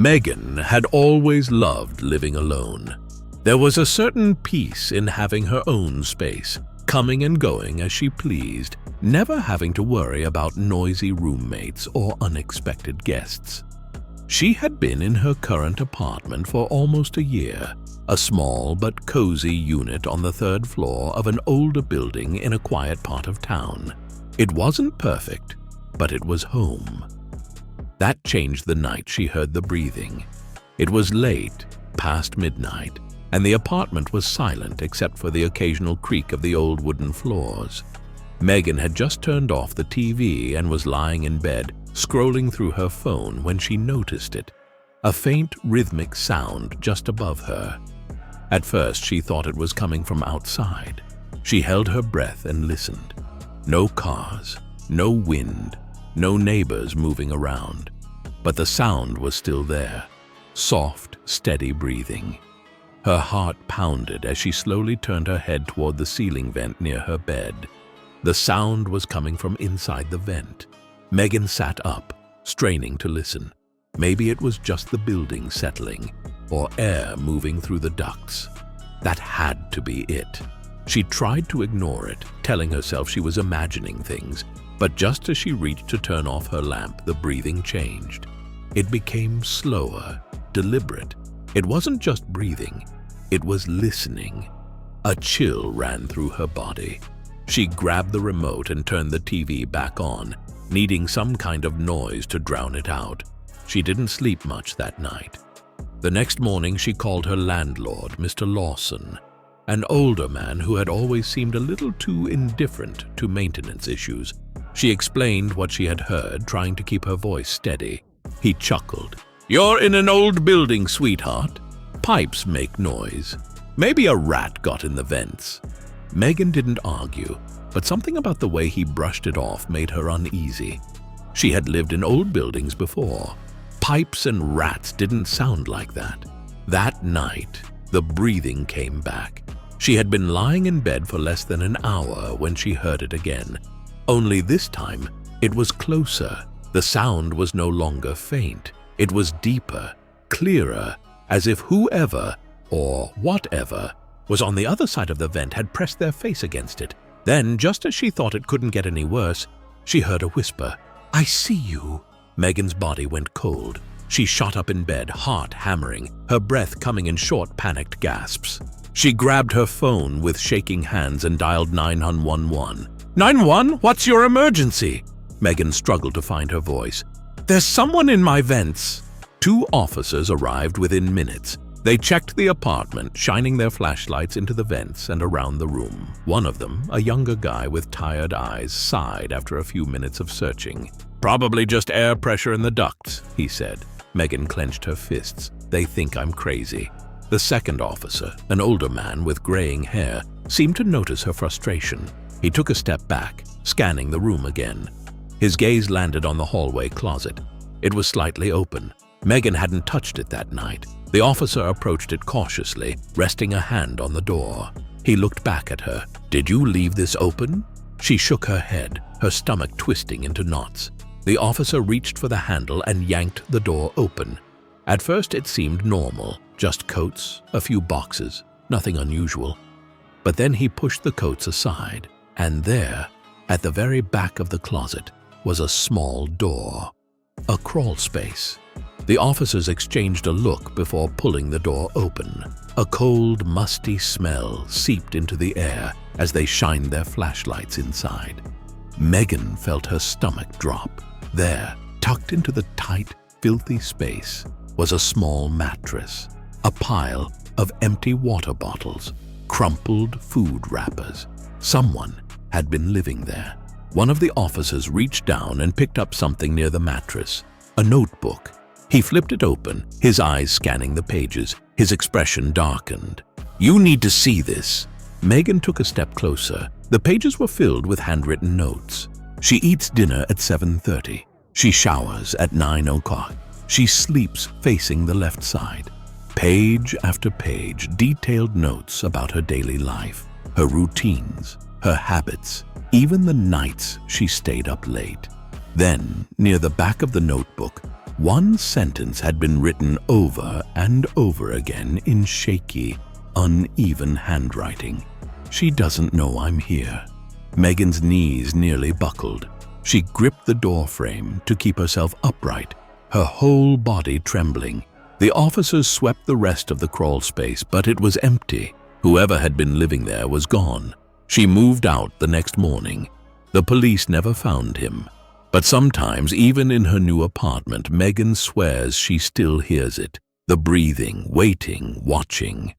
Megan had always loved living alone. There was a certain peace in having her own space, coming and going as she pleased, never having to worry about noisy roommates or unexpected guests. She had been in her current apartment for almost a year, a small but cozy unit on the third floor of an older building in a quiet part of town. It wasn't perfect, but it was home. That changed the night she heard the breathing. It was late, past midnight, and the apartment was silent except for the occasional creak of the old wooden floors. Megan had just turned off the TV and was lying in bed, scrolling through her phone when she noticed it, a faint rhythmic sound just above her. At first, she thought it was coming from outside. She held her breath and listened. No cars, no wind, no neighbors moving around. But the sound was still there, soft, steady breathing. Her heart pounded as she slowly turned her head toward the ceiling vent near her bed. The sound was coming from inside the vent. Megan sat up, straining to listen. Maybe it was just the building settling, or air moving through the ducts. That had to be it. She tried to ignore it, telling herself she was imagining things, but just as she reached to turn off her lamp, the breathing changed. It became slower, deliberate. It wasn't just breathing, it was listening. A chill ran through her body. She grabbed the remote and turned the TV back on, needing some kind of noise to drown it out. She didn't sleep much that night. The next morning, she called her landlord, Mr. Lawson, an older man who had always seemed a little too indifferent to maintenance issues. She explained what she had heard, trying to keep her voice steady. He chuckled. "You're in an old building, sweetheart. Pipes make noise. Maybe a rat got in the vents." Megan didn't argue, but something about the way he brushed it off made her uneasy. She had lived in old buildings before. Pipes and rats didn't sound like that. That night, the breathing came back. She had been lying in bed for less than an hour when she heard it again. Only this time, it was closer. The sound was no longer faint. It was deeper, clearer, as if whoever, or whatever, was on the other side of the vent had pressed their face against it. Then, just as she thought it couldn't get any worse, she heard a whisper. "I see you." Megan's body went cold. She shot up in bed, heart hammering, her breath coming in short, panicked gasps. She grabbed her phone with shaking hands and dialed 911. 911? What's your emergency?" Megan struggled to find her voice. "There's someone in my vents." 2 officers arrived within minutes. They checked the apartment, shining their flashlights into the vents and around the room. One of them, a younger guy with tired eyes, sighed after a few minutes of searching. "Probably just air pressure in the ducts," he said. Megan clenched her fists. "They think I'm crazy." The second officer, an older man with graying hair, seemed to notice her frustration. He took a step back, scanning the room again. His gaze landed on the hallway closet. It was slightly open. Megan hadn't touched it that night. The officer approached it cautiously, resting a hand on the door. He looked back at her. "Did you leave this open?" She shook her head, her stomach twisting into knots. The officer reached for the handle and yanked the door open. At first it seemed normal, just coats, a few boxes, nothing unusual. But then he pushed the coats aside, and there, at the very back of the closet, was a small door, a crawl space. The officers exchanged a look before pulling the door open. A cold, musty smell seeped into the air as they shined their flashlights inside. Megan felt her stomach drop. There, tucked into the tight, filthy space, was a small mattress, a pile of empty water bottles, crumpled food wrappers. Someone had been living there. One of the officers reached down and picked up something near the mattress, a notebook. He flipped it open, his eyes scanning the pages. His expression darkened. "You need to see this." Megan took a step closer. The pages were filled with handwritten notes. She eats dinner at 7:30. She showers at 9 o'clock. She sleeps facing the left side. Page after page, detailed notes about her daily life, her routines, her habits, even the nights she stayed up late. Then, near the back of the notebook, One sentence had been written over and over again in shaky, uneven handwriting. "She doesn't know I'm here." Megan's knees nearly buckled. She gripped the doorframe to keep herself upright, her whole body trembling. The officers swept the rest of the crawl space, but it was empty. Whoever had been living there was gone. She moved out the next morning. The police never found him. But sometimes, even in her new apartment, Megan swears she still hears it. The breathing, waiting, watching.